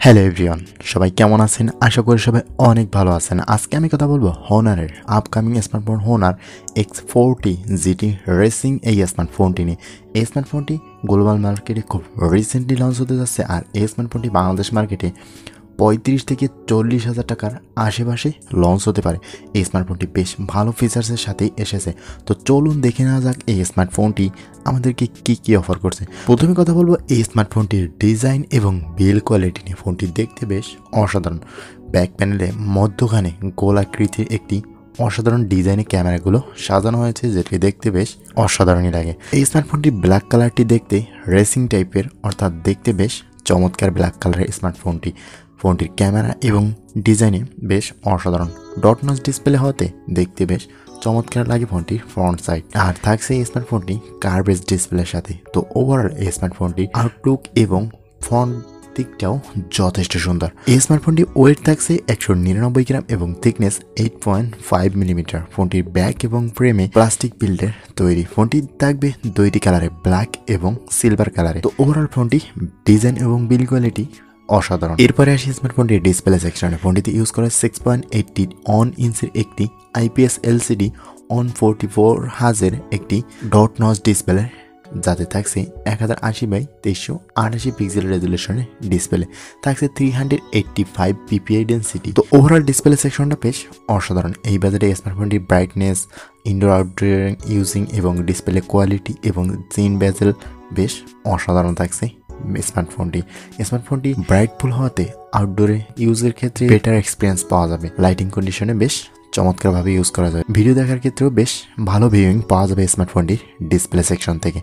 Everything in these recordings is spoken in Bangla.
হ্যালো এভরিওয়ান, সবাই কেমন আছেন? আশা করি সবাই অনেক ভালো আছেন। আজকে আমি কথা বলবো হনারের upcoming smartphone Honor X40 GT racing এই স্মার্টফোনটি নিয়ে। এই স্মার্টফোনটি গ্লোবাল মার্কেটে খুব রিসেন্টলি লঞ্চ হতে যাচ্ছে, আর এই স্মার্টফোনটি বাংলাদেশ মার্কেটে 35 থেকে 40,000 টাকার আশেপাশে লঞ্চ হতে পারে। এই স্মার্টফোনটি বেশ ভালো ফিচার্সের সাথেই এসেছে। তো চলুন দেখে নেওয়া যাক এই স্মার্টফোনটি আমাদেরকে কী অফার করছে। প্রথমে কথা বলবো এই স্মার্টফোনটির ডিজাইন এবং বিল্ড কোয়ালিটি নিয়ে। ফোনটি দেখতে বেশ অসাধারণ। ব্যাক প্যানেলে মধ্যখানে গোলাকৃতির একটি অসাধারণ ডিজাইনে ক্যামেরাগুলো সাজানো হয়েছে, যেটি দেখতে বেশ অসাধারণই লাগে। এই স্মার্টফোনটি ব্ল্যাক কালারটি দেখতে রেসিং টাইপের, অর্থাৎ দেখতে বেশ চমৎকার ব্ল্যাক কালারের ফোনটির ক্যামেরা এবং ডিজাইনে বেশ অসাধারণ। ডট নচ ডিসপ্লে হতে দেখতে বেশ চমৎকার লাগে ফোনটির ফ্রন্ট সাইড। আর থাকছে এই স্মার্টফোনটি কার্ভেজ ডিসপ্লের সাথে। তো ওভারঅল এই স্মার্টফোনটি আউটলুক এবং ফ্রন্ট দিকটাও যথেষ্ট সুন্দর। এই স্মার্টফোনটি ওয়েট থাকছে 199 গ্রাম এবং থিকনেস 8.5 মিলিমিটার। ফোনটির ব্যাক এবং ফ্রেমে প্লাস্টিক বিল্ডের তৈরি। ফোনটি থাকবে দুইটি কালারে, ব্ল্যাক এবং সিলভার কালারে। তো ওভারঅল ফোনটি ডিজাইন এবং বিল্ড কোয়ালিটি অসাধারণ। এরপরে আসি স্মার্টফোনটির ডিসপ্লে সেকশনে। ফোনটিতে ইউজ করা 6.80 ইঞ্চের একটি IPS LCD 144Hz একটি ডট নচ ডিসপ্লে, যাতে থাকছে 1080x1388 পিক্সেল রেজুলেশনের ডিসপ্লে। থাকছে 385 PPI ডেন্সিটি। তো ওভারঅল ডিসপ্লে সেকশনটা বেশ অসাধারণ। এই বাজারে স্মার্টফোনটির ব্রাইটনেস, ইনডোর আউটডোর ইউজিং এবং ডিসপ্লে কোয়ালিটি এবং জিন বেজেল বেশ অসাধারণ থাকছে। স্মার্টফোনটি ব্রাইটফুল হওয়াতে আউটডোরে ইউজের ক্ষেত্রে বেটার এক্সপিরিয়েন্স পাওয়া যাবে। লাইটিং কন্ডিশনে বেশ চমৎকারভাবে ইউজ করা যাবে। ভিডিও দেখার ক্ষেত্রেও বেশ ভালো ভিউইং পাওয়া যাবে স্মার্টফোনটির ডিসপ্লে সেকশন থেকে।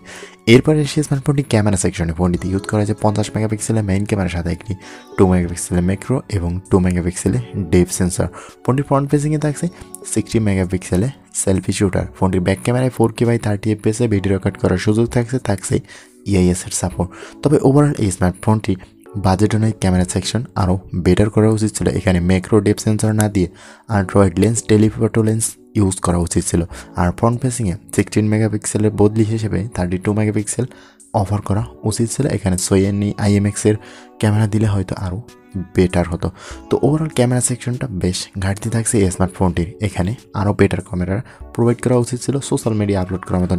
এরপরে এসে স্মার্টফোনটি ক্যামেরা সেকশনে। ফোনটিতে ইউজ করা যায় 50 মেগাপিক্সেলের মেইন ক্যামেরার সাথে একটি 2 মেগাপিক্সেলের ম্যাক্রো এবং 2 মেগাপিক্সেলের ডেপথ সেন্সর। ফোনটির ফ্রন্ট ফেসিংয়ে থাকছে 60 মেগাপিক্সেলের সেলফি শুটার। ফোনটির ব্যাক ক্যামেরায় 4K/30 FPS ভিডিও রেকর্ড করার সুযোগ থাকছে EIS এর সাপোর্ট। তবে ওভারঅল এই স্মার্টফোনটি বাজেট অনুযায়ী ক্যামেরা সেকশন আরও বেটার করা উচিত ছিল। এখানে ম্যাক্রো ডেপথ সেন্সর না দিয়ে ultrawide lens, telephoto lens use করা উচিত ছিল। আর ফ্রন্ট ফেসিংয়ে 16 মেগাপিক্সেলের বদলি হিসেবে 32 মেগাপিক্সেল অফার করা উচিত ছিল। এখানে Sony IMX এর ক্যামেরা দিলে হয়তো আরও বেটার হতো। তো ওভারঅল ক্যামেরা সেকশনটা বেশ ঘাটতি থাকছে এই স্মার্টফোনটির। এখানে আরও বেটার ক্যামেরা প্রোভাইড করা উচিত ছিল সোশ্যাল মিডিয়া আপলোড করার মতন।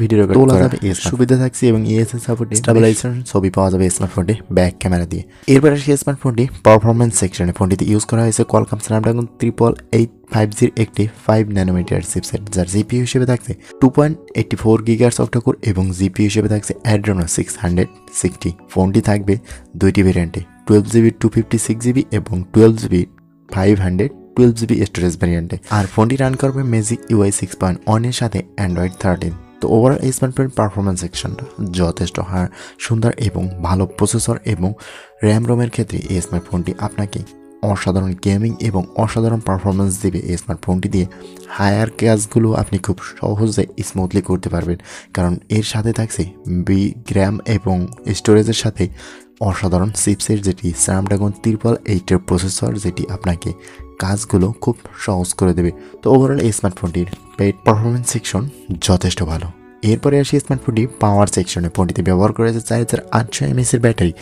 ভিডিও রেকর্ড করা যাবে সুবিধা থাকছে এবং EIS সাপোর্টে স্টেবিলাইজেশন ছবি পাওয়া যাবে স্মার্টফোনটি ব্যাক ক্যামেরা দিয়ে। এরপর আসি স্মার্টফোনটি পারফরমেন্স সেকশনে। ফোনটিতে ইউজ করা হয়েছে Qualcomm Snapdragon 88850 একটি 5 ন্যানোমিটার চিপসেট, যার জিপিইউ হিসেবে থাকছে 2.84 GHz অক্টাকোর এবং জিপিইউ হিসেবে থাকছে Adreno 660। ফোনটি থাকবে দুইটি ভেরিয়েন্টে, 12GB 256GB এবং 12GB 512GB স্টোরেজ ভ্যারিয়েন্টে। আর ফোনটি রান করবে ম্যাজিক UI 6.1 এর সাথে Android 13। তো ওভারঅল এই স্মার্টফোনের পারফরমেন্স সেকশনটা যথেষ্ট সুন্দর এবং ভালো প্রসেসর এবং র্যাম রোমের ক্ষেত্রে এই স্মার্টফোনটি আপনাকে অসাধারণ গেমিং এবং অসাধারণ পারফরমেন্স দেবে। এই স্মার্টফোনটি দিয়ে হায়ার কাজগুলো আপনি খুব সহজে স্মুথলি করতে পারবেন, কারণ এর সাথে থাকছে র্যাম এবং স্টোরেজের সাথে অসাধারণ চিপসেট, যেটি স্ন্যাপড্রাগন 888 প্রসেসর, যেটি আপনাকে কাজগুলো খুব সহজ করে দেবে। তো ওভারঅল এই স্মার্টফোনটির পারফরমেন্স সেকশন যথেষ্ট ভালো। এরপরে আসি স্মার্টফোনটি পাওয়ার সেকশনে। ফোনটিতে ব্যবহার করা হয়েছে 4800 mAh এর ব্যাটারি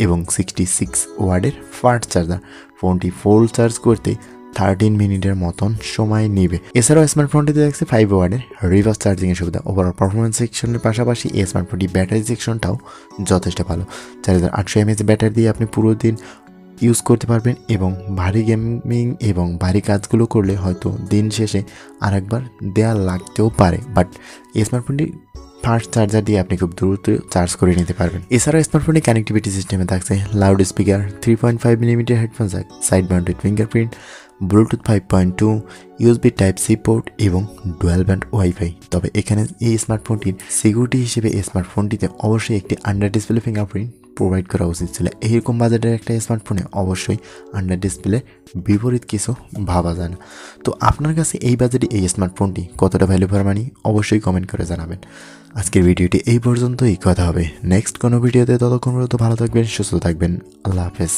এবং 66 ওয়াটের ফাস্ট চার্জার। ফোনটি ফুল চার্জ করতে 13 মিনিটের মতন সময় নেবে। এছাড়াও স্মার্টফোনটিতে থাকছে 5 ওয়াটের রিভার্স চার্জিংয়ের সুবিধা। ওভারঅল পারফরমেন্স সেকশনের পাশাপাশি এই স্মার্টফোনটি ব্যাটারি সেকশনটাও যথেষ্ট ভালো। 4800 mAh ব্যাটারি দিয়ে আপনি পুরো দিন ইউজ করতে পারবেন এবং ভারী গেমিং এবং ভারী কাজগুলো করলে হয়তো দিন শেষে আরেকবার দেয়া লাগতেও পারে, বাট এই স্মার্টফোনটি ফাস্ট চার্জার দিয়ে আপনি খুব দ্রুত চার্জ করে নিতে পারবেন। এছাড়াও স্মার্টফোনের কানেক্টিভিটি সিস্টেমে থাকছে loud speaker, 3.5 millimetre headphone Jack, side mounted fingerprint, Bluetooth 5.2, USB Type-C port এবং ডুয়াল ব্যান্ড ওয়াইফাই। তবে এখানে এই স্মার্টফোনটির সিকিউরিটি হিসেবে এই স্মার্টফোনটিতে অবশ্যই একটি আন্ডার ডিসপ্লে ফিঙ্গারপ্রিন্ট প্রোভাইড করা উচিত ছিল। এইরকম বাজেটের একটা স্মার্টফোনে অবশ্যই আন্ডার ডিসপ্লে বিপরীত কিছু ভাবা যায় না। তো আপনার কাছে এই বাজেটে এই স্মার্টফোনটি কতটা ভ্যালু ফর মানি অবশ্যই কমেন্ট করে জানাবেন। আজকের ভিডিওটি এই পর্যন্তই। কথা হবে নেক্সট কোনো ভিডিওতে। ততক্ষণ পর্যন্ত ভালো থাকবেন, সুস্থ থাকবেন। আল্লাহ হাফেজ।